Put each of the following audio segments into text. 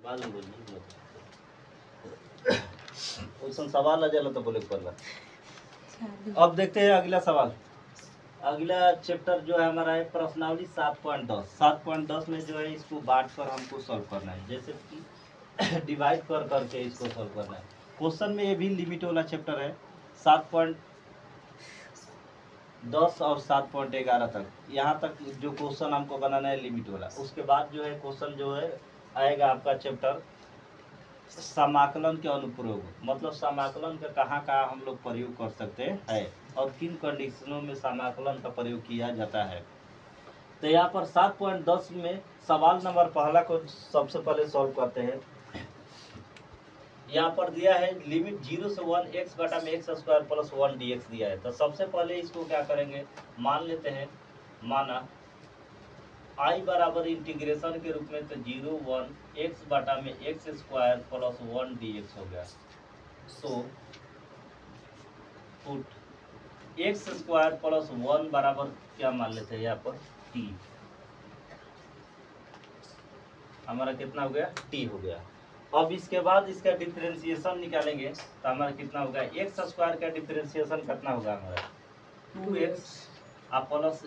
बाद में बोलिए क्वेश्चन सवाल आ जाला तो बोले पड़ला। अब देखते हैं अगला सवाल। अगला चैप्टर जो है हमारा है प्रश्नावली 7.10। 7.10 में जो है इसको बांट कर हमको सॉल्व करना है, जैसे कि डिवाइड कर करके इसको सॉल्व करना है। क्वेश्चन में ये भी लिमिट वाला चैप्टर है 7.10 और 7.11 तक। यहाँ तक जो क्वेश्चन हमको बनाना है लिमिट वाला। उसके बाद जो है क्वेश्चन जो है आएगा आपका चैप्टर समाकलन के अनुप्रयोग, मतलब समाकलन का कहाँ कहाँ हम लोग प्रयोग कर सकते हैं और किन कंडीशनों में समाकलन का प्रयोग किया जाता है। तो यहाँ पर 7.10 में सवाल नंबर पहला को सबसे पहले सॉल्व करते हैं। यहाँ पर दिया है लिमिट 0 से 1 x बटा में x स्क्वायर प्लस 1 dx दिया है। तो सबसे पहले इसको क्या करेंगे, मान लेते हैं, माना I बराबर इंटीग्रेशन के रूप में तो 0 1 x बटा में x स्क्वायर प्लस 1 dx हो गया। तो पुट x स्क्वायर प्लस 1 बराबर क्या मान लेते हैं यहाँ पर t। हमारा कितना हो गया, t हो गया। अब इसके बाद इसका डिफरेंशिएशन निकालेंगे तो हमारा कितना होगा, एक्स स्क्वायर का डिफरेंशिएशन कितना होगा हमारा 2x प्लस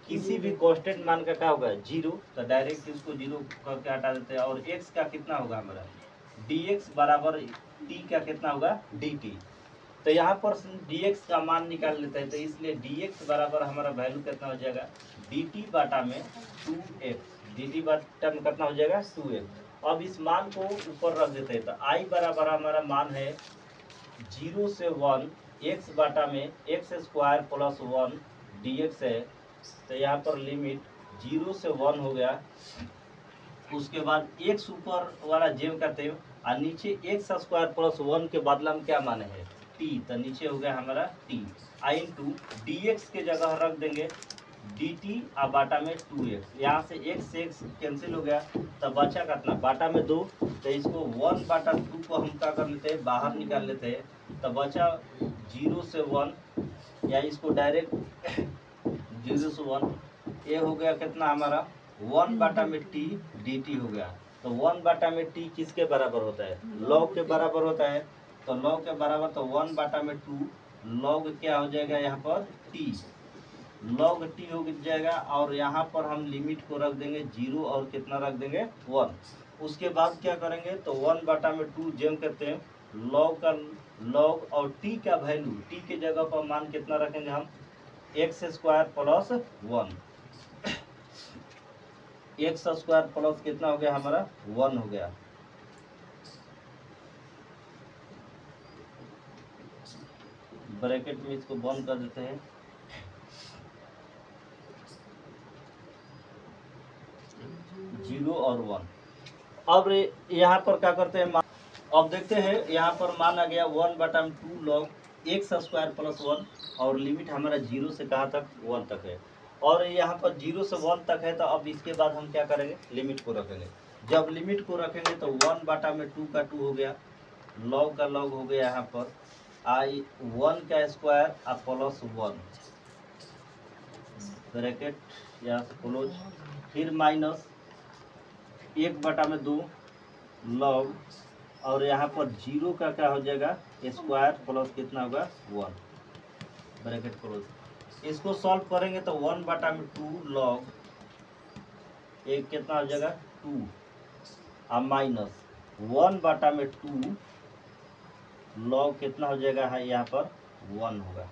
किसी भी कांस्टेंट मान का क्या होगा 0, तो डायरेक्ट इसको 0 करके हटा देते हैं। और x का कितना होगा हमारा dx बराबर t का कितना होगा dt। तो यहाँ पर dx का मान निकाल लेते हैं, तो इसलिए dx बराबर हमारा वैल्यू कितना हो जाएगा dt बाटा में 2x। dt बाटा में कितना हो जाएगा 2x। अब इस मान को ऊपर रख देते हैं, तो I बराबर हमारा मान है 0 से 1 x बाटा में x स्क्वायर प्लस 1 dx है। तो यहाँ पर लिमिट 0 से 1 हो गया। उसके बाद x ऊपर वाला जेम का तेम और नीचे x स्क्वायर प्लस 1 के बदला में क्या माने है t, तो नीचे हो गया हमारा t। I इंटू dx के जगह रख देंगे dt और बाटा में 2x। यहाँ से x से x कैंसिल हो गया, तो बचा कितना बाटा में 2। तो इसको 1 बाटा 2 को हम क्या कर लेते हैं बाहर निकाल लेते हैं, तो बचा 0 से 1 या इसको डायरेक्ट 0 से 1 ये हो गया कितना हमारा 1 बाटा में t dt हो गया। तो 1 बाटा में t किसके बराबर होता है, log के बराबर होता है। तो log के बराबर तो 1 बाटा में 2 log क्या हो जाएगा यहाँ पर t, log t हो जाएगा। और यहाँ पर हम लिमिट को रख देंगे 0 और कितना रख देंगे 1। उसके बाद क्या करेंगे, तो 1 बाटा में 2 जेम करते हैं log का log और t का वैल्यू t के जगह पर मान कितना रखेंगे हम x square plus 1। x square plus कितना हो गया हमारा 1 हो गया। ब्रैकेट में इसको बंद कर देते हैं। जीरो और 1। अब यहाँ पर क्या करते हैं, अब देखते हैं यहाँ पर मान आ गया 1 बटा 2 log x स्क्वायर प्लस 1 और लिमिट हमारा 0 से कहाँ तक 1 तक है। और यहाँ पर 0 से 1 तक है। तो अब इसके बाद हम क्या करेंगे लिमिट को रखेंगे। जब लिमिट को रखेंगे तो 1 बटा में 2 का 2 हो गया, log का log हो गया यहाँ पर I 1 का स्क्वायर और प्लस 1 ब्रैकेट यहाँ से क्लोज, फिर माइनस 1 बटा में 2 log और यहाँ पर 0 का क्या हो जाएगा स्क्वायर प्लस कितना होगा 1 ब्रैकेट क्लोज। इसको सॉल्व करेंगे तो 1 बटा में 2 log एक कितना हो जाएगा 2 और माइनस 1 बटा में 2 log कितना हो जाएगा है यहाँ पर 1 होगा।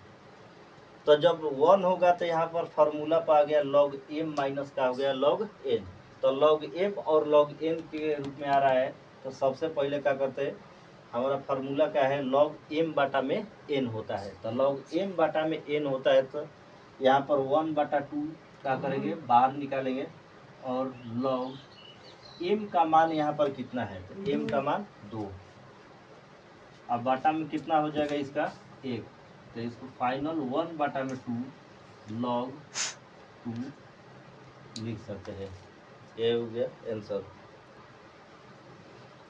तो जब 1 होगा तो यहाँ पर फार्मूला पर आ गया log m माइनस का हो गया log n। तो log m और log n के रूप में आ रहा है। तो सबसे पहले क्या करते हैं, हमारा फार्मूला क्या है log m बटा में n होता है। तो log m बटा में n होता है। तो यहाँ पर 1 बटा 2 क्या करेंगे बाहर निकालेंगे और log m का मान यहाँ पर कितना है, तो m का मान 2 अब बाटा में कितना हो जाएगा इसका 1। तो इसको फाइनल 1 बटा में 2 log 2 लिख सकते हैं। ये हो गया आंसर।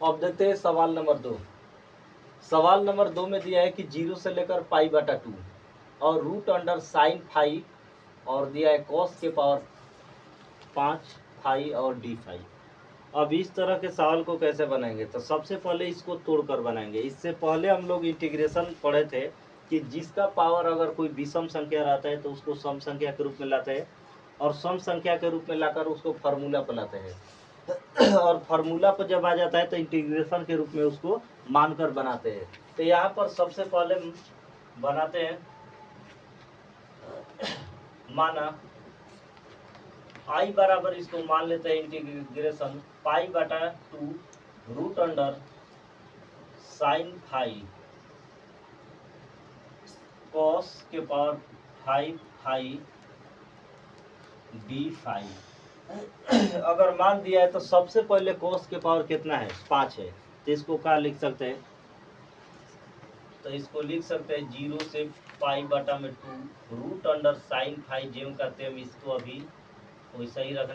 अब देखते हैं सवाल नंबर 2। सवाल नंबर 2 में दिया है कि 0 से लेकर पाई बटा 2 और रूट अंडर साइन फाई और दिया है कॉस के पावर 5 फाई और डी फाई। अब इस तरह के सवाल को कैसे बनाएंगे, तो सबसे पहले इसको तोड़कर बनाएंगे। इससे पहले हम लोग इंटीग्रेशन पढ़े थे कि जिसका पावर अगर कोई विषम संख्या रहता है तो उसको सम संख्या के रूप में लाते हैं, और सम संख्या के रूप में लाकर उसको फार्मूला पर लाते हैं और फार्मूला पर जब आ जाता है तो इंटीग्रेशन के रूप में उसको मानकर बनाते हैं। तो यहाँ पर सबसे पहले बनाते हैं, माना आई बराबर इसको मान लेते हैं इंटीग्रेशन पाई बटा 2 root under sine phi cos के पावर 5 फाई डी फाई। अगर मान दिया है तो सबसे पहले कॉस के पावर कितना है, 5 है, तो इसको क्या लिख सकते हैं, तो इसको लिख सकते हैं 0 से पाई बटा में 2 रूट अंडर साइन फाई, जो करते हैं हम इसको अभी वैसा ही रख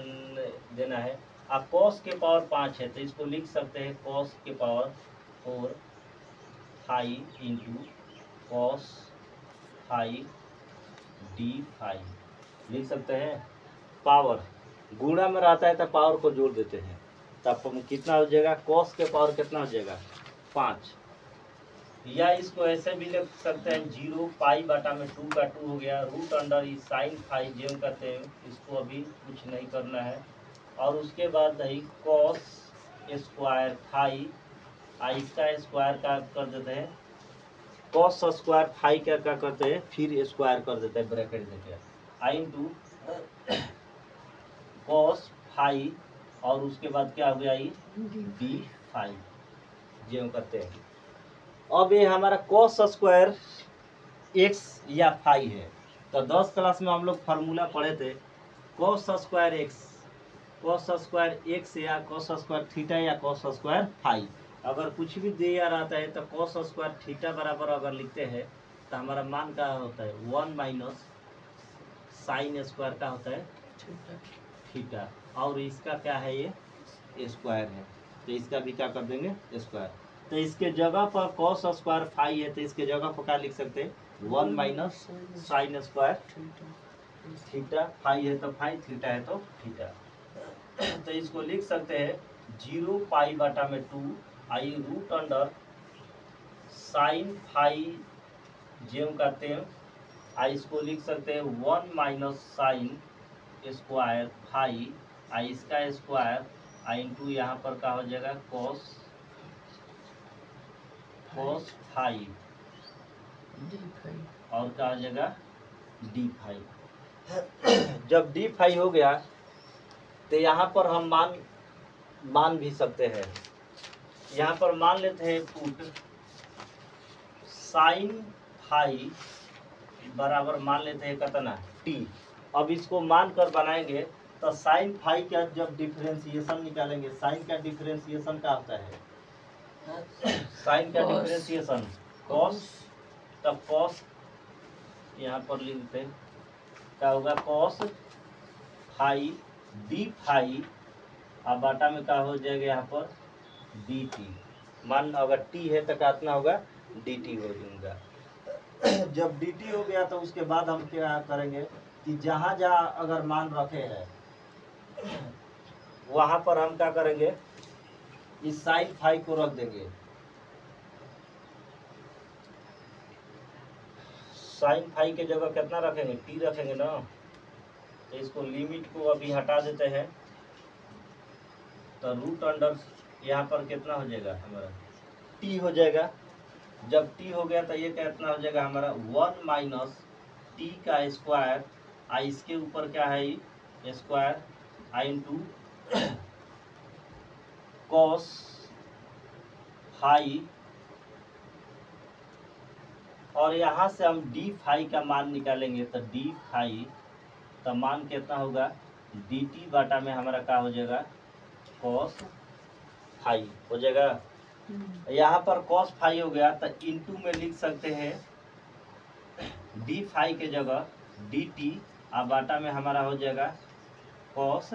देना है। अब कॉस के पावर 5 है तो इसको लिख सकते हैं कॉस के power 4 phi into cos phi d phi लिख सकते हैं। पावर गुणा में रहता है तो पावर को जोड़ देते हैं, तब कितना हो जाएगा, कॉस के पावर कितना हो जाएगा 5, या इसको ऐसे भी लिख सकते हैं 0 पाई बटा में 2 का 2 हो गया रूट अंडर इस साइन फाई, जो करते हैं इसको अभी कुछ नहीं करना है, और उसके बाद ही कॉस स्क्वायर फाई, इसका स्क्वायर का कर देते हैं, कॉस स्क्वायर फाई क्या करते हैं, फिर स्क्वायर कर देते हैं ब्रैकेट देके, आई इंटू कॉस फाई, और उसके बाद क्या हो गया ये डी फाई, जो करते हैं। अब ये हमारा कॉस स्क्वायर एक्स या फाई है, तो 10 क्लास में हम लोग फार्मूला पढ़े थे cos square x, cos square x या कॉस स्क्वायर थीटा या कॉस स्क्वायर फाई। अगर कुछ भी दिया रहता है तो कॉस स्क्वायर थीटा बराबर अगर लिखते हैं तो हमारा मान क्या होता है 1 माइनस साइन स्क्वायर का होता है थीटा, और इसका क्या है ये स्क्वायर है, तो इसका भी क्या कर देंगे स्क्वायर। तो इसके जगह पर कॉस स्क्वायर फाई है तो इसके जगह पर क्या लिख सकते हैं 1 minus sine square theta, phi है तो फाई, थीटा है तो थीटा। तो इसको लिख सकते हैं 0 पाई बटा में 2 आई रूट अंडर साइन फाई, जो करते हैं आई, इसको लिख सकते हैं 1 माइनस साइन स्क्वायर फाई, आई इसका स्क्वायर, आई इंटू यहाँ पर क्या हो जाएगा कॉस फाई, और क्या हो जाएगा डी फाई। जब डी फाई हो गया तो यहाँ पर हम मान भी सकते हैं, यहाँ पर मान लेते हैं पुट साइन फाई बराबर मान लेते हैं कितना टी। अब इसको मान कर बनाएंगे तो साइन फाई का जब डिफरेंशिएशन निकालेंगे, साइन का डिफरेंशिएशन क्या होता है, साइन का डिफरेंशिएशन कॉस, तब कॉस यहाँ पर लिखते हैं क्या होगा कॉस फाई डी फाई, अब बाटा में क्या हो जाएगा यहाँ पर डी टी, मान अगर टी है तो कितना होगा डी टी हो जाएगा। जब डी टी हो गया तो उसके बाद हम क्या करेंगे कि जहाँ जहाँ अगर मान रखे हैं वहाँ पर हम क्या करेंगे इस साइन फाई को रख देंगे, साइन फाई के जगह कितना रखेंगे टी रखेंगे ना, तो इसको लिमिट को अभी हटा देते हैं, तो रूट अंडर यहाँ पर कितना हो जाएगा हमारा टी हो जाएगा। जब टी हो गया तो ये कितना हो जाएगा हमारा 1 माइनस टी का स्क्वायर, आई इसके ऊपर क्या है स्क्वायर, आई इंटू कॉस फाई, और यहाँ से हम डी फाई का मान निकालेंगे तो डी फाई का मान कितना होगा डी टी बाटा में हमारा क्या हो जाएगा कॉस फाई हो जाएगा। यहाँ पर कॉस फाई हो गया तो इनटू में लिख सकते हैं डी फाई के जगह डी टी, अब बाटा में हमारा हो जाएगा कॉस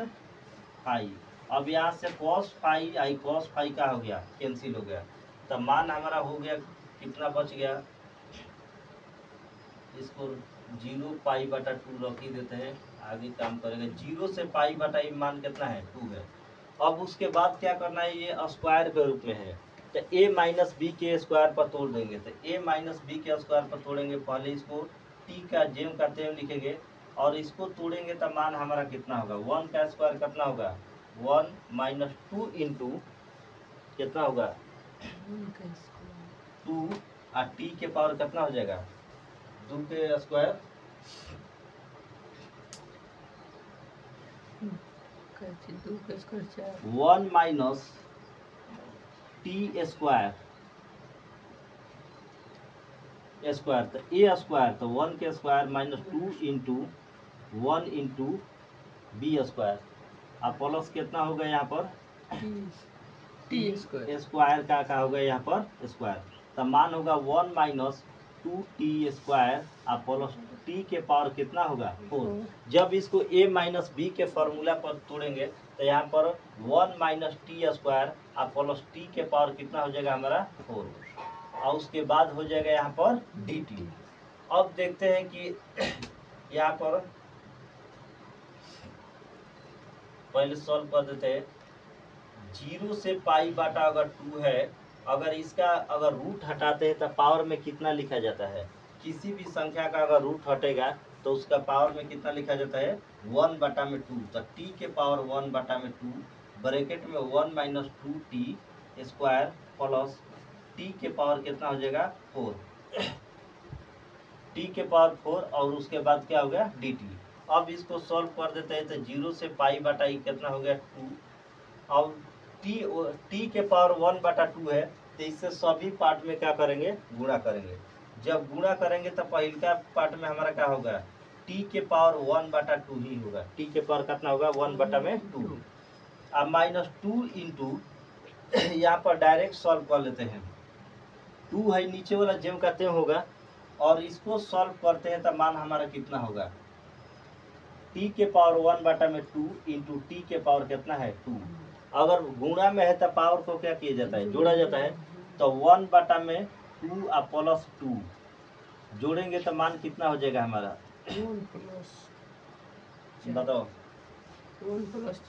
फाई। अब यहाँ से cos phi I cos phi का हो गया कैंसिल हो गया, तो मान हमारा हो गया कितना बच गया, इसको 0 पाई बटा 2 रख ही देते हैं, आगे काम करेंगे। 0 से पाई बटा मान कितना है 2 है, अब उसके बाद क्या करना है, ये स्क्वायर के रूप में है तो a माइनस बी के स्क्वायर पर तोड़ देंगे। तो a माइनस बी के स्क्वायर पर तोड़ेंगे, पहले इसको t का जेम का तेम लिखेंगे और इसको तोड़ेंगे तो मान हमारा कितना होगा, 1 का स्क्वायर कितना होगा, 1 माइनस 2 इंटू कितना होगा 2 और t के पावर कितना हो जाएगा 2 के square 1 minus t square square तो ए स्क्वायर तो 1 के square minus 2 into 1 into b square और प्लस कितना होगा यहाँ पर टी स्क्वायर का होगा यहाँ पर स्क्वायर तो मान होगा 1 माइनस 2 टी स्क्वायर और प्लस टी के पावर कितना होगा 4। जब इसको a माइनस बी के फॉर्मूला पर तोड़ेंगे तो यहाँ पर 1 माइनस टी स्क्वायर और प्लस टी के पावर कितना हो जाएगा हमारा 4 और उसके बाद हो जाएगा यहाँ पर डी टी। अब देखते हैं कि यहाँ पर पहले सॉल्व कर देते हैं। 0 से पाई बाटा अगर 2 है, अगर इसका अगर रूट हटाते हैं तो पावर में कितना लिखा जाता है, किसी भी संख्या का अगर रूट हटेगा तो उसका पावर में कितना लिखा जाता है 1 बटा में 2। तो t के पावर 1 बटा में 2 ब्रैकेट में 1 minus 2 T square plus t के पावर कितना हो जाएगा 4 t के पावर 4 और उसके बाद क्या हो गया dt। अब इसको सॉल्व कर देते हैं तो 0 से पाई बटा कितना हो गया 2 और t के पावर 1 बटा 2 है तो इससे सभी पार्ट में क्या करेंगे गुणा करेंगे। जब गुणा करेंगे तो पहले पार्ट में हमारा क्या होगा t के पावर 1 बटा 2 ही होगा। t के पावर कितना होगा 1 बटा में 2 अब माइनस 2 इंटू यहाँ पर डायरेक्ट सॉल्व कर लेते हैं। 2 है नीचे वाला जेम का तेम होगा और इसको सॉल्व करते हैं तो मान हमारा कितना होगा t के पावर 1 बटा में 2 इंटू टी के पावर कितना है 2। अगर गुणा में है तो पावर को क्या किया जाता है जोड़ा जाता है तो 1 बटा में 2 और प्लस 2 जोड़ेंगे तो मान कितना हो जाएगा हमारा बताओ 1 प्लस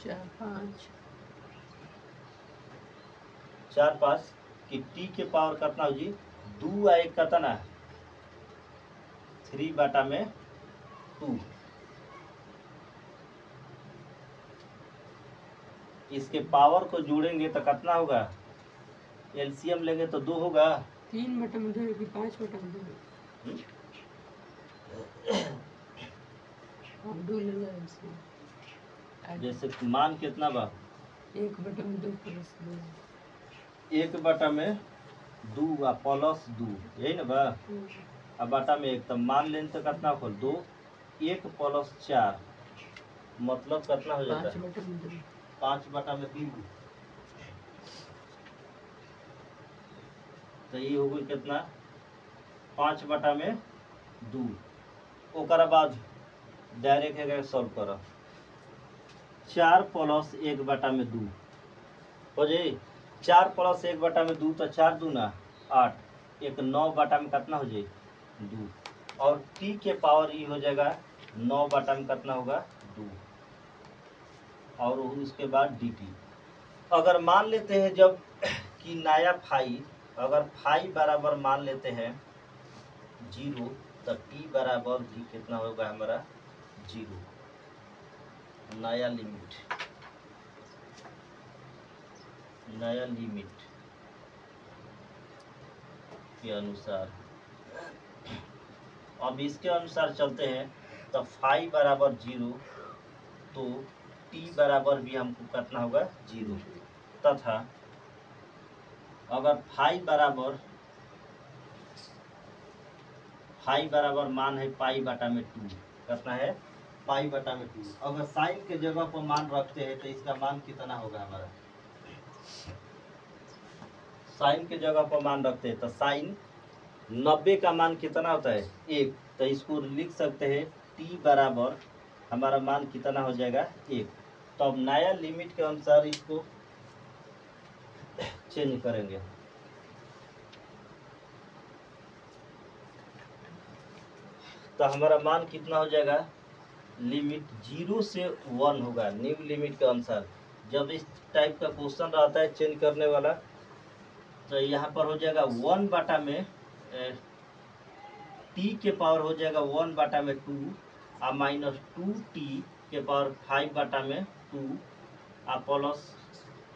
4 5 कि t के पावर कितना हो जी 2 आ 1 कितना 3 बटा में 2। इसके पावर को जोड़ेंगे तो कितना होगा एलसीएम लेंगे तो 2 होगा 3 बटा में 2 कि 5 बटा में 2 अब 2 ले लो एलसीएम जैसे मान कितना बा 1 बटा में 2 प्लस 2 1 बटा में 2 आ प्लस 2 यही ना बा अब बटा में 1 तब मान लें तो कितना हो 2 1 प्लस 4 मतलब कितना हो जाता है 5 बटा में 2 तो ये हो गई कितना 5 बटा में 2। ओकर बाद डायरेक्ट है सॉल्व करो 4 प्लस 1 बटा में 2 हो जाए 4 प्लस 1 बटा में 2 तो 4 दूना 8 एक 9 बटा में कितना हो जाए 2 और t के पावर ये हो जाएगा 9 बटा में कितना होगा 2 और उसके बाद dt। अगर मान लेते हैं जब कि नया फाई अगर फाई बराबर मान लेते हैं 0 तो t बराबर भी कितना होगा हमारा 0 नया लिमिट के अनुसार अब इसके अनुसार चलते हैं तो फाई बराबर 0 तो t बराबर भी हमको कितना होगा 0 तथा अगर फाई बराबर मान है पाई बटा में 2 कितना है पाई बटा में 2। अगर साइन के जगह पर मान रखते हैं तो इसका मान कितना होगा हमारा साइन के जगह पर मान रखते हैं तो साइन 90 का मान कितना होता है 1 तो इसको लिख सकते हैं t बराबर हमारा मान कितना हो जाएगा 1। तो अब नया लिमिट के अनुसार इसको चेंज करेंगे तो हमारा मान कितना हो जाएगा लिमिट 0 से 1 होगा न्यू लिमिट के अनुसार जब इस टाइप का क्वेश्चन रहता है चेंज करने वाला, तो यहाँ पर हो जाएगा 1 बटा में टी के पावर हो जाएगा 1 बटा में 2 और माइनस 2t के पावर 5 बटा में 2 और प्लस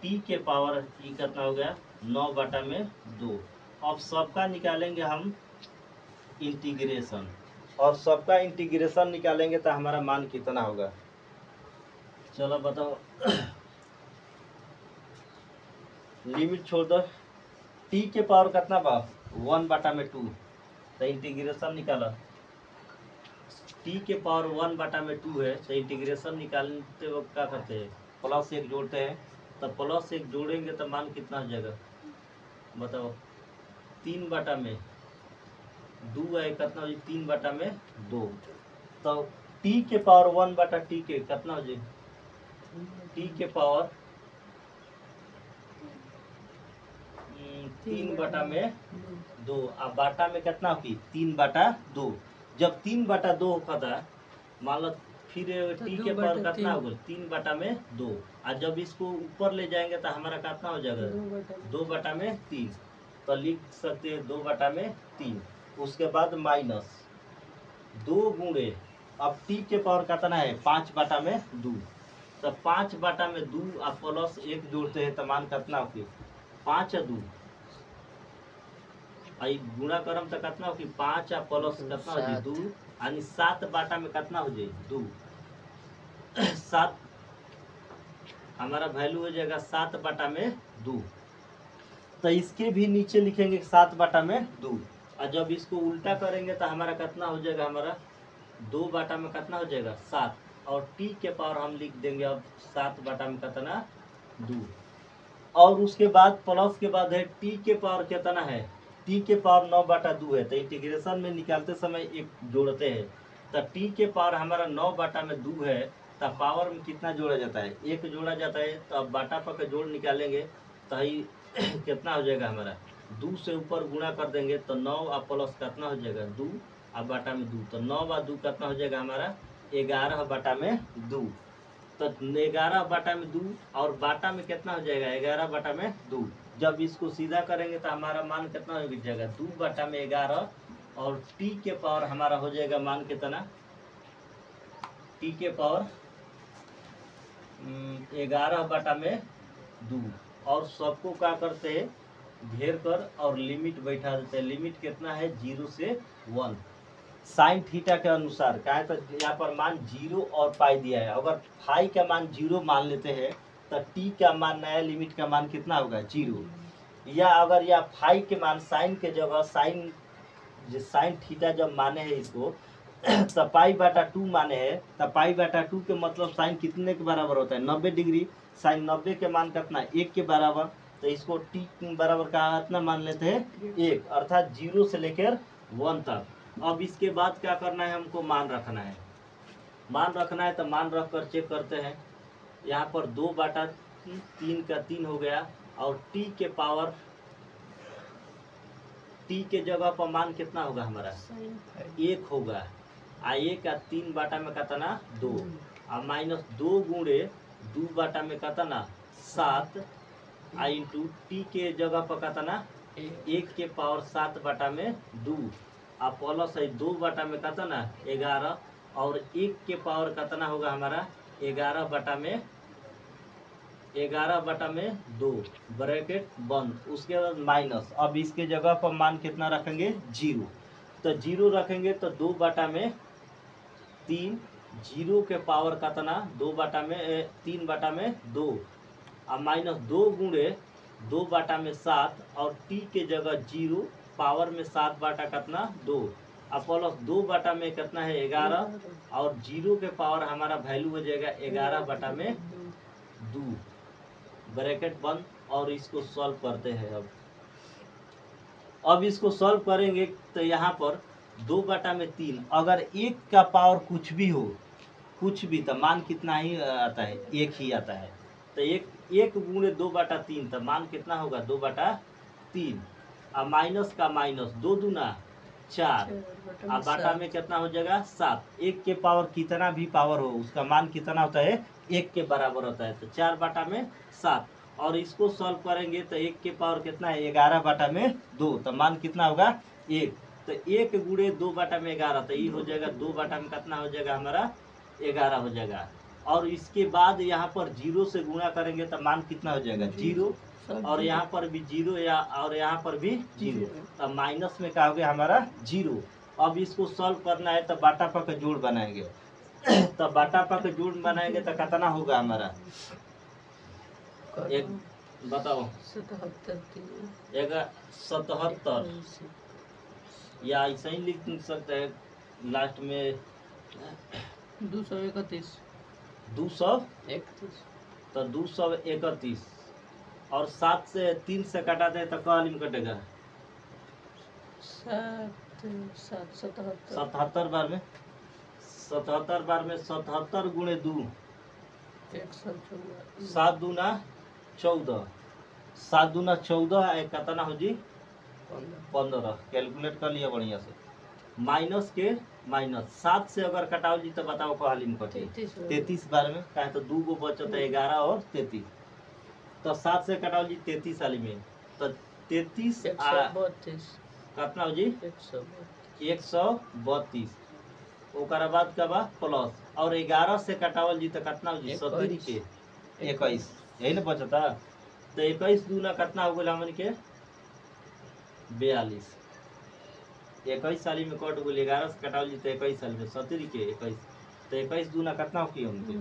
टी के पावर ये कितना हो गया 9 बटा में 2। अब सबका निकालेंगे हम इंटीग्रेशन, और सबका इंटीग्रेशन निकालेंगे तो हमारा मान कितना होगा, चलो बताओ। लिमिट छोड़ दो, टी के पावर कितना बा 1 बटा में 2, तो इंटीग्रेशन निकाला। टी के पावर 1 बटा में 2 है, तो इंटीग्रेशन निकालते वक्त क्या करते हैं प्लस 1 जोड़ते हैं, तो प्लस 1 जोड़ेंगे तो मान कितना हो जाएगा बताओ। 3 बटा में 2 है कितना हो जाए 3 बटा में 2, तो टी के पावर 1 बटा टी के कितना हो जाए टी के पावर 3 बटा में 2 और बाटा में कितना होगी 3 बटा 2। जब 3 बटा 2 होता है मान लो, फिर टी के पावर कितना होगा 3 बटा में 2, और जब इसको ऊपर ले जाएंगे तो हमारा कितना हो जाएगा 2 बटा में 3, तो लिख सकते हैं 2 बटा में 3। उसके बाद माइनस 2 गुणे, अब टी के पावर कितना है 5 बटा में 2, तो 5 बटा में 2 और प्लस 1 जोड़ते हैं तो मान कितना होगी 5 और 2, आई गुणा करम तो कितना होगी 5 और प्लस कितना हो जाए 2, यानी 7 बटा में कितना हो जाए 2, 7 हमारा वैल्यू हो जाएगा 7 बटा में 2। तो इसके भी नीचे लिखेंगे 7 बटा में 2, और जब इसको उल्टा करेंगे तो हमारा कितना हो जाएगा हमारा 2 बटा में कितना हो जाएगा 7, और टी के पावर हम लिख देंगे अब 7 बटा में कितना 2, और उसके बाद प्लस के बाद है टी के पावर कितना है टी के पावर 9 बटा 2 है, तो इंटीग्रेशन में निकालते समय एक जोड़ते हैं, तो टी के पावर हमारा 9 बटा में 2 है, तो पावर में कितना जोड़ा जाता है 1 जोड़ा जाता है, तो अब बाटा पर के जोड़ निकालेंगे तो ही कितना हो जाएगा हमारा 2 से ऊपर गुणा कर देंगे तो 9 और प्लस कितना हो जाएगा 2 और बाटा में 2, तो 9 और 2 कितना हो जाएगा हमारा 11 बटा में 2, तो 11 बटा में 2 और बाटा में कितना हो जाएगा 11 बटा में 2। जब इसको सीधा करेंगे तो हमारा मान कितना हो जाएगा 2 बटा में 11, और टी के पावर हमारा हो जाएगा मान कितना टी के पावर 11 बटा में 2, और सबको क्या करते हैं घेर कर और लिमिट बैठा देते हैं। लिमिट कितना है 0 से 1 साइन थीटा के अनुसार, क्या तो यहाँ पर मान 0 और पाई दिया है, अगर फाई का मान 0 मान लेते हैं तो टी का मान नया लिमिट का मान कितना होगा 0, या अगर या फाई के मान साइन के जगह साइन थीटा जब माने हैं इसको तो पाई बटा 2 माने हैं, तो पाई बटा 2 के मतलब साइन कितने के बराबर होता है 90 डिग्री, साइन 90 के मान कितना 1 के बराबर, तो इसको टी बराबर का कितना मान लेते हैं 1, अर्थात 0 से लेकर 1 तक। अब इसके बाद क्या करना है हमको मान रखना है, तो मान रख कर चेक करते हैं। यहाँ पर 2 बटा 3 का 3 हो गया, और टी के पावर टी के जगह पर मान कितना होगा हमारा 1 होगा, आ 1 का 3 बटा में कितना 2, और माइनस 2 गुणे 2 बटा में कितना 7, आ इंटू टी के जगह पर कितना 1 के पावर 7 बटा में 2, और प्लस है 2 बटा में कितना 11, और 1 के पावर कितना होगा हमारा 11 बटा में 2 ब्रैकेट बंद। उसके बाद माइनस, अब इसके जगह पर मान कितना रखेंगे 0, तो 0 रखेंगे तो 2 बटा में 3, 0 के पावर कितना 2 बटा में 3 बटा में 2, और माइनस 2 गुणे 2 बटा में 7, और टी के जगह 0 पावर में 7 बटा कितना 2, और प्लस 2 बटा में कितना है 11, और 0 के पावर हमारा वैल्यू हो जाएगा 11 बटा में 2 ब्रैकेट बंद। और इसको सॉल्व करते हैं। अब इसको सॉल्व करेंगे तो यहाँ पर 2 बटा में 3, अगर 1 का पावर कुछ भी हो, कुछ भी, तो मान कितना ही आता है 1 ही आता है, तो 1 गुणे 2 बटा 3, तो मान कितना होगा 2 बटा 3, और माइनस का माइनस 2 दूना 4, और बाटा में कितना हो जाएगा 7। 1 के पावर कितना भी पावर हो उसका मान कितना होता है 1 के बराबर होता है, तो 4 बटा में 7। और इसको सॉल्व करेंगे तो 1 के पावर कितना है 11 बटा में 2, तो मान कितना होगा 1। तो 1 गुणे 2 बटा में 11, तो ये हो जाएगा 2 बटा में कितना हो जाएगा हमारा 11 हो जाएगा। और इसके बाद यहाँ पर 0 से गुणा करेंगे तो मान कितना हो जाएगा 0, और यहाँ पर भी 0 और यहाँ पर भी 0, तो माइनस में क्या हो गया हमारा 0। अब इसको सॉल्व करना है तो बाटा पर जोड़ बनाएंगे तो बाटा पर जोड़ बनाएंगे तो कितना होगा हमारा एक बताओ 77, या ऐसा ही लिख सकते हैं लास्ट में 231 तो 231, और 7 से 3 से कटा दे तो कॉलम कटेगा 77 बार में 77 गुणे 2 7 दूना 14, 7 दूना 14 कितना हो जी 15। कैलकुलेट कर लिया बढ़िया से। माइनस के माइनस 7 से अगर कटाओ जी तो बताओ कहाली में कटे 33 बार में, कहे तो 2 गो बचत है 11 और 33, तो 7 से कटाओ जी 33 वाली में, तो 33 कितना हो जी 132। ओकर बाद का बा प्लस, और 11 से कटावल जी तो कितना हो जी 70 के 21, यही ना बचता। तो 21 दूना कितना हो गया हमन के 42, 21 साली में कट गई 11 से कटावल जी तो 21 साल में 70 के 21, तो 21 दूना कितना हो की हमके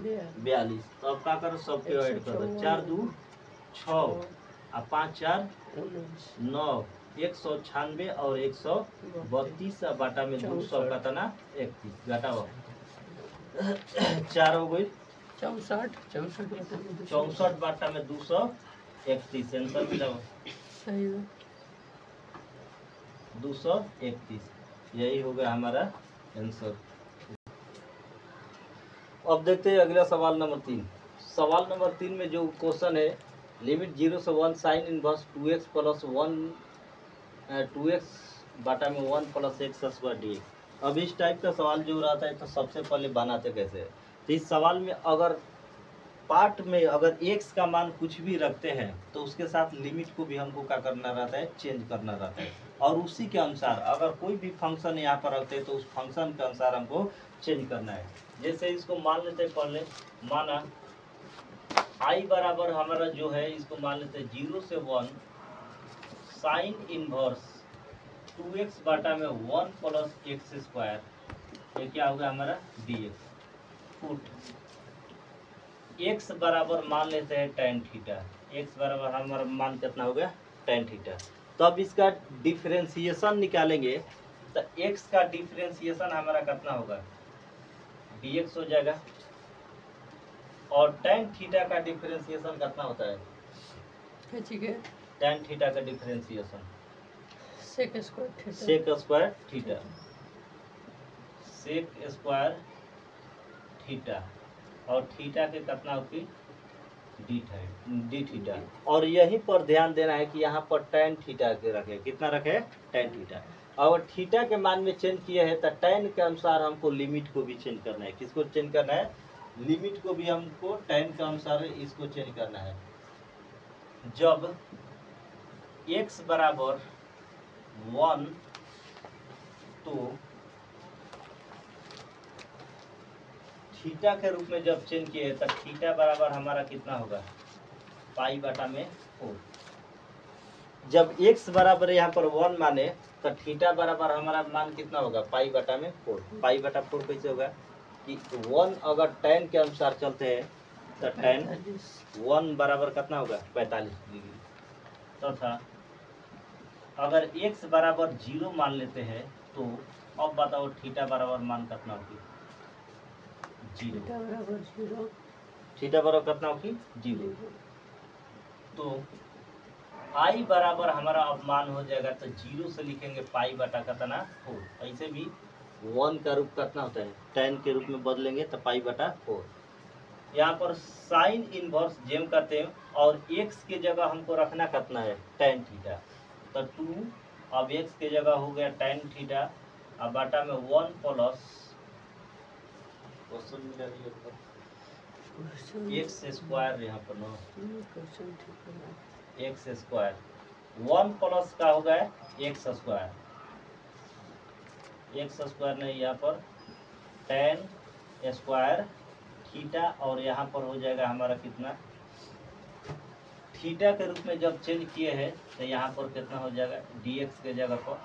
42। तो अब का करो सबके ऐड कर दो, 4 2 6 और 5 4 9, 196 और 132 बाटा में 200 का तना 31 घटा हो 4 हो गई 64 बाटा में 231, आंसर मिला 231, यही हो गया हमारा आंसर। अब देखते हैं अगला सवाल नंबर 3। सवाल नंबर 3 में जो क्वेश्चन है लिमिट 0 से 1 sine inverse 2x plus 2x बाटा में 1 प्लस x स्क्वायर डी। अब इस टाइप का सवाल जो रहता है तो सबसे पहले बनाते कैसे है, तो इस सवाल में अगर पार्ट में अगर x का मान कुछ भी रखते हैं तो उसके साथ लिमिट को भी हमको क्या करना रहता है चेंज करना रहता है, और उसी के अनुसार अगर कोई भी फंक्शन यहाँ पर रखते हैं तो उस फंक्शन के अनुसार हमको चेंज करना है। जैसे इसको मान लेते हैं पहले, माना i बराबर हमारा जो है इसको मान लेते हैं 0 से 1 साइन इनवर्स 2x बाटा में 1 प्लस x स्क्वायर, ये क्या होगा हमारा dx। पुट x बराबर मान लेते हैं tan थीटा, x बराबर हमारा मान कितना हो गया tan थीटा। तो अब इसका डिफरेंशिएशन निकालेंगे तो x का डिफरेंशिएशन हमारा कितना होगा dx हो जाएगा, और tan थीटा का डिफरेंशिएशन कितना होता है tan थीटा का डिफरेंशिएशन सेक स्क्वायर थीटा, और थीटा के कितना होगी डी थीटा। और यहीं पर ध्यान देना है कि यहाँ पर tan थीटा के रखे, कितना रखे tan थीटा। और थीटा के मान में चेंज किया है तो tan के अनुसार हमको लिमिट को भी चेंज करना है। किसको चेंज करना है लिमिट को भी हमको tan के अनुसार इसको चेंज करना है। जब x बराबर 1 तो थीटा के रूप में जब चेंज किए तो थीटा बराबर हमारा कितना होगा पाई बटा में 4। जब x बराबर यहाँ पर 1 माने तो थीटा बराबर हमारा मान कितना होगा पाई बटा में 4। पाई बटा 4 कैसे होगा कि 1 अगर tan के अनुसार चलते हैं तो tan 1 बराबर कितना होगा 45 डिग्री, तथा अगर x बराबर 0 मान लेते हैं तो अब बताओ थीटा बराबर मान कितना होगी 0। थीटा बराबर कितना होगी 0। तो i बराबर हमारा अब मान हो जाएगा तो 0 से लिखेंगे पाई बटा कितना 4। ऐसे भी 1 का रूप कितना होता है tan के रूप में बदलेंगे तो पाई बटा 4। यहाँ पर साइन इनवर्स जेम करते हैं और x के जगह हमको रखना कितना है tan थीटा, तो 2 अब x के जगह हो गया tan थीटा अब बाटा में 1 प्लस एक्स स्क्वायर यहाँ पर ना एक्स स्क्वायर 1 प्लस का होगा एक्स स्क्वायर, एक्स स्क्वायर नहीं यहाँ पर टेन स्क्वायर थीटा, और यहाँ पर हो जाएगा हमारा कितना थीटा के रूप में जब चेंज किए हैं तो यहाँ पर कितना हो जाएगा dx के जगह पर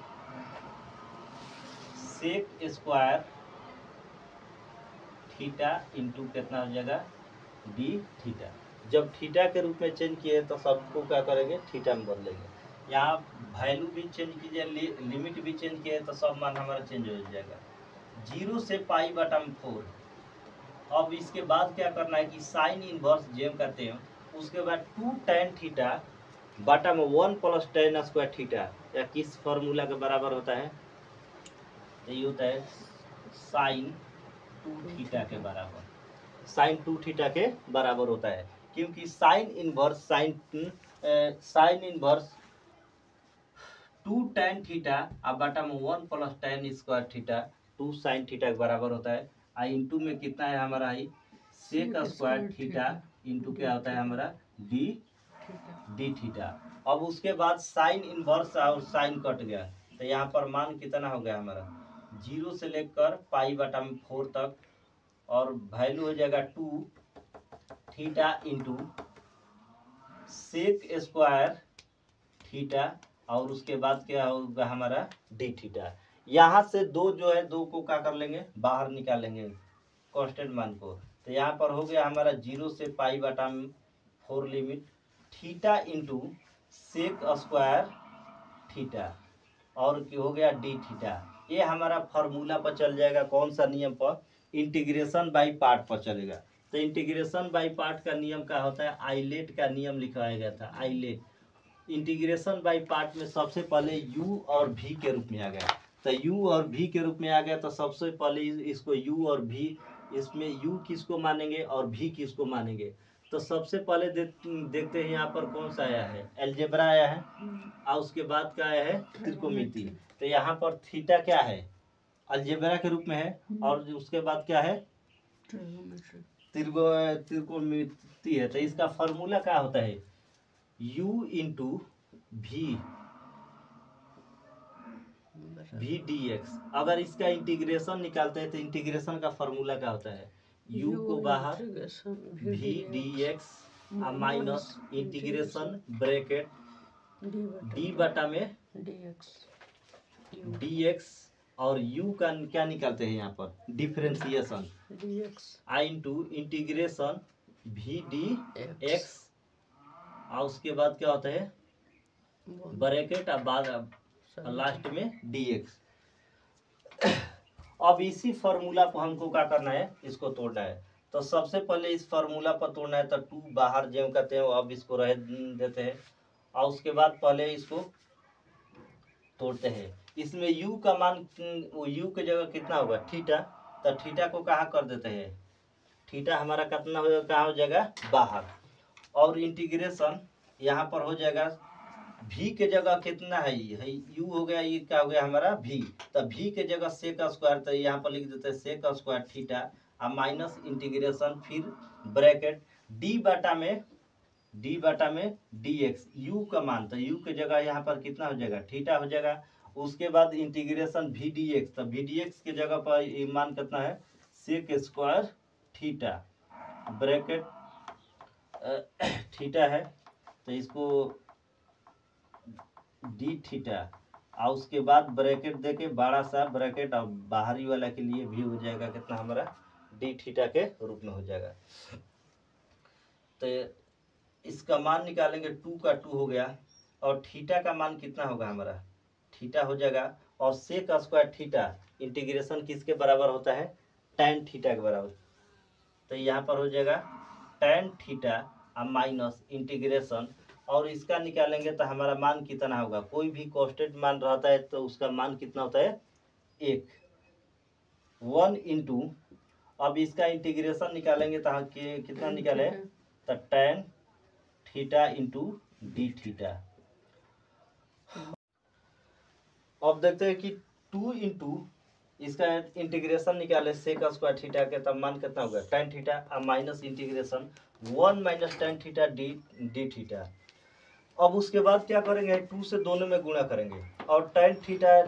सेक स्क्वायर थीटा इंटू कितना हो जाएगा डी थीटा। जब थीटा के रूप में चेंज किए तो सबको क्या करेंगे थीटा में बदलेंगे। यहाँ वैल्यू भी चेंज कीजिए, लिमिट भी चेंज किए तो सब मान हमारा चेंज हो जाएगा 0 से π/4। अब इसके बाद क्या करना है कि साइन इनवर्स जेम करते हैं, उसके बाद 2 tan थीटा बटा में 1 प्लस tan स्क्वायर थीटा, या किस फॉर्मूला के बराबर होता है, ये होता है साइन 2 थीटा के बराबर, साइन 2 थीटा के बराबर होता है, क्योंकि sine inverse sine inverse 2 tan theta अब बटा में 1 plus tan square theta 2 sin theta के बराबर होता है। आई इंटू में कितना है हमारा आई सेक स्क्वायर थीटा इंटू क्या होता है हमारा डी थीटा। अब उसके बाद साइन इनवर्स और साइन कट गया तो यहाँ पर मान कितना हो गया हमारा 0 से लेकर π/4 तक, और वैल्यू हो जाएगा 2 theta into sec square theta, और उसके बाद क्या होगा हमारा डी थीटा। यहाँ से दो जो है दो को क्या कर लेंगे बाहर निकालेंगे कांस्टेंट मान को, तो यहाँ पर हो गया हमारा 0 से π/4 limit theta into sec square theta, और हो गया डी थीटा। ये हमारा फार्मूला पर चल जाएगा कौन सा नियम पर, इंटीग्रेशन बाय पार्ट पर चलेगा। तो इंटीग्रेशन बाय पार्ट का नियम क्या होता है, आइलेट का नियम लिखवाया गया था। आइलेट इंटीग्रेशन बाय पार्ट में सबसे पहले u और v के रूप में आ गया, तो u और v के रूप में आ गया तो सबसे पहले इसको u और v, इसमें u किसको मानेंगे और v किसको मानेंगे। तो सबसे पहले देखते हैं यहाँ पर कौन सा आया है, अलजेब्रा आया है, और उसके बाद क्या आया है त्रिकोणमिति। तो यहाँ पर थीटा क्या है अलजेब्रा के रूप में है, और उसके बाद क्या है त्रिकोणमिति है। तो इसका फॉर्मूला क्या होता है u इंटू v dx। अगर इसका इंटीग्रेशन निकालते हैं तो इंटीग्रेशन का फॉर्मूला क्या होता है u को बाहर v dx minus integration bracket d बटा में dx, और u का क्या निकालते हैं यहाँ पर differentiation i into integration v dx, और उसके बाद क्या होता है ब्रैकेट अब बाद लास्ट में dx। अब इसी फार्मूला को हमको क्या करना है इसको तोड़ना है। तो सबसे पहले इस फार्मूला पर तोड़ना है, तो 2 बाहर जेम करते हैं, अब इसको रह देते हैं, और उसके बाद पहले इसको तोड़ते हैं। इसमें u का मान u के जगह कितना होगा थीटा, तो थीटा को कहाँ कर देते हैं, थीटा हमारा कितना हो कहाँ हो जाएगा बाहर, और इंटीग्रेशन यहाँ पर हो जाएगा v के जगह कितना है u हो गया, ये क्या हो गया हमारा v, तो v के जगह सेक स्क्वायर, तो यहाँ पर लिख देते हैं सेक स्क्वायर थीटा और माइनस इंटीग्रेशन फिर ब्रैकेट d बटा में dx, u का मान, तो u के जगह यहाँ पर कितना हो जाएगा थीटा हो जाएगा। उसके बाद इंटीग्रेशन v dx, तो v dx के जगह पर ये मान कितना है sec square theta bracket theta है, तो इसको डी थीटा, और उसके बाद ब्रैकेट देके बड़ा सा ब्रैकेट, और बाहरी वाला के लिए भी हो जाएगा कितना हमारा डी थीटा के रूप में हो जाएगा। तो इसका मान निकालेंगे 2 का 2 हो गया, और थीटा का मान कितना होगा हमारा थीटा हो जाएगा, और सेक स्क्वायर थीटा इंटीग्रेशन किसके बराबर होता है tan थीटा के बराबर, तो यहाँ पर हो जाएगा tan थीटा माइनस इंटीग्रेशन, और इसका निकालेंगे तो हमारा मान कितना होगा, कोई भी कांस्टेंट मान रहता है तो उसका मान कितना होता है 1 इंटू, अब इसका इंटीग्रेशन निकालेंगे तो कितना निकाले तो tan theta into D theta. अब देखते हैं कि 2 इंटू इसका इंटीग्रेशन निकाले सेक स्क्वायर थीटा के, तब मान कितना होगा tan थीटा और minus integration 1 minus tan theta D theta. अब उसके बाद क्या करेंगे 2 से दोनों में गुणा करेंगे और tan थीटा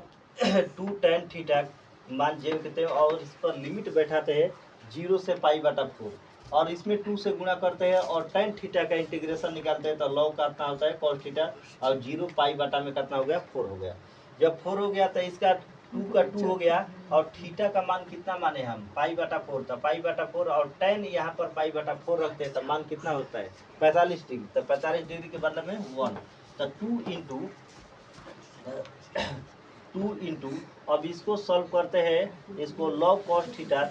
2 tan थीटा मान जेब कहते हैं और इस पर लिमिट बैठाते हैं 0 से π/4 और इसमें 2 से गुणा करते हैं और tan थीटा का इंटीग्रेशन निकालते हैं तो log का कितना होता है cos थीटा और 0 π/में कितना हो गया 4 हो गया। जब 4 हो गया तो इसका 2 का 2 हो गया और थीटा का मान कितना माने हम π/4, तो π/4 और tan यहाँ पर π/4 रखते हैं तो मान कितना होता है 45 डिग्री। तो 45 डिग्री के बदले में 1, तो 2 इंटू अब इसको सॉल्व करते हैं, इसको log cos थीटा,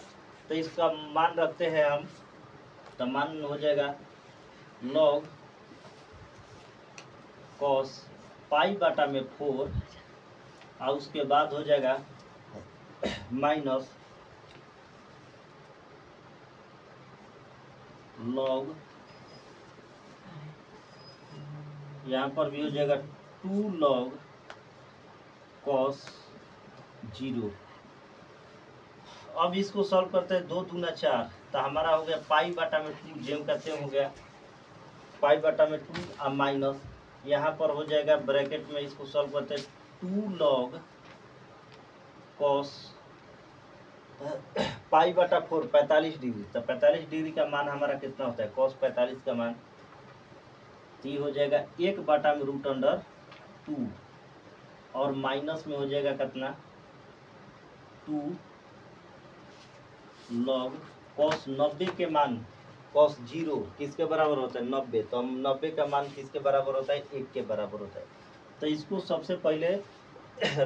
तो इसका मान रखते हैं हम, तो मान हो जाएगा log cos π/4 और उसके बाद हो जाएगा माइनस log, यहाँ पर भी हो जाएगा 2 log cos 0। अब इसको सॉल्व करते हैं 2 दूना 4, तो हमारा हो गया π/2 जेम का सेम हो गया π/2 और माइनस यहाँ पर हो जाएगा ब्रैकेट में, इसको सॉल्व करते हैं 2 log cos π/4 45 डिग्री, तो 45 डिग्री का मान हमारा कितना होता है cos 45 का मान, तो ये हो जाएगा 1/√2 और माइनस में हो जाएगा कितना 2 log cos 90 के मान cos 0 किसके बराबर होता है 90, तो हम 90 का मान किसके बराबर होता है 1 के बराबर होता है। तो इसको सबसे पहले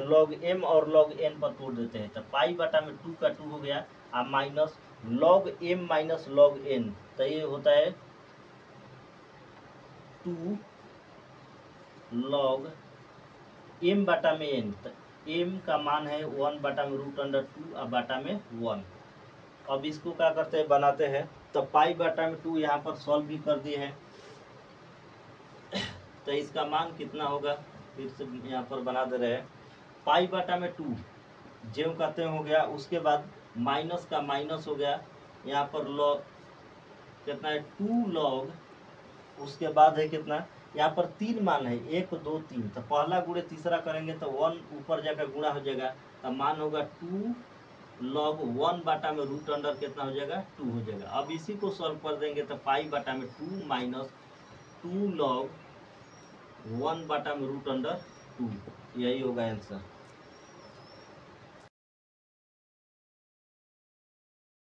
log m और log n पर तोड़ देते हैं, तो π/2 का 2 हो गया और minus log m minus log n, तो ये होता है 2 log m/n, तो m का मान है 1/√2 और बाटा में 1। अब इसको क्या करते हैं बनाते हैं, तो π/2 यहाँ पर सॉल्व भी कर दिए हैं, तो इसका मान कितना होगा फिर से यहाँ पर बना दे रहे हैं π/2 जेम कहते हो गया, उसके बाद माइनस का माइनस हो गया, यहाँ पर log कितना है 2 log, उसके बाद है कितना यहाँ पर 3 मान है 1 2 3, तो पहला गुणे तीसरा करेंगे तो 1 ऊपर जाकर गुणा हो जाएगा, तो मान होगा 2 log 1/√2 कितना हो जाएगा 2 हो जाएगा। अब इसी को सॉल्व कर देंगे तो π/2 माइनस 2 log 1/√2 यही होगा आंसर।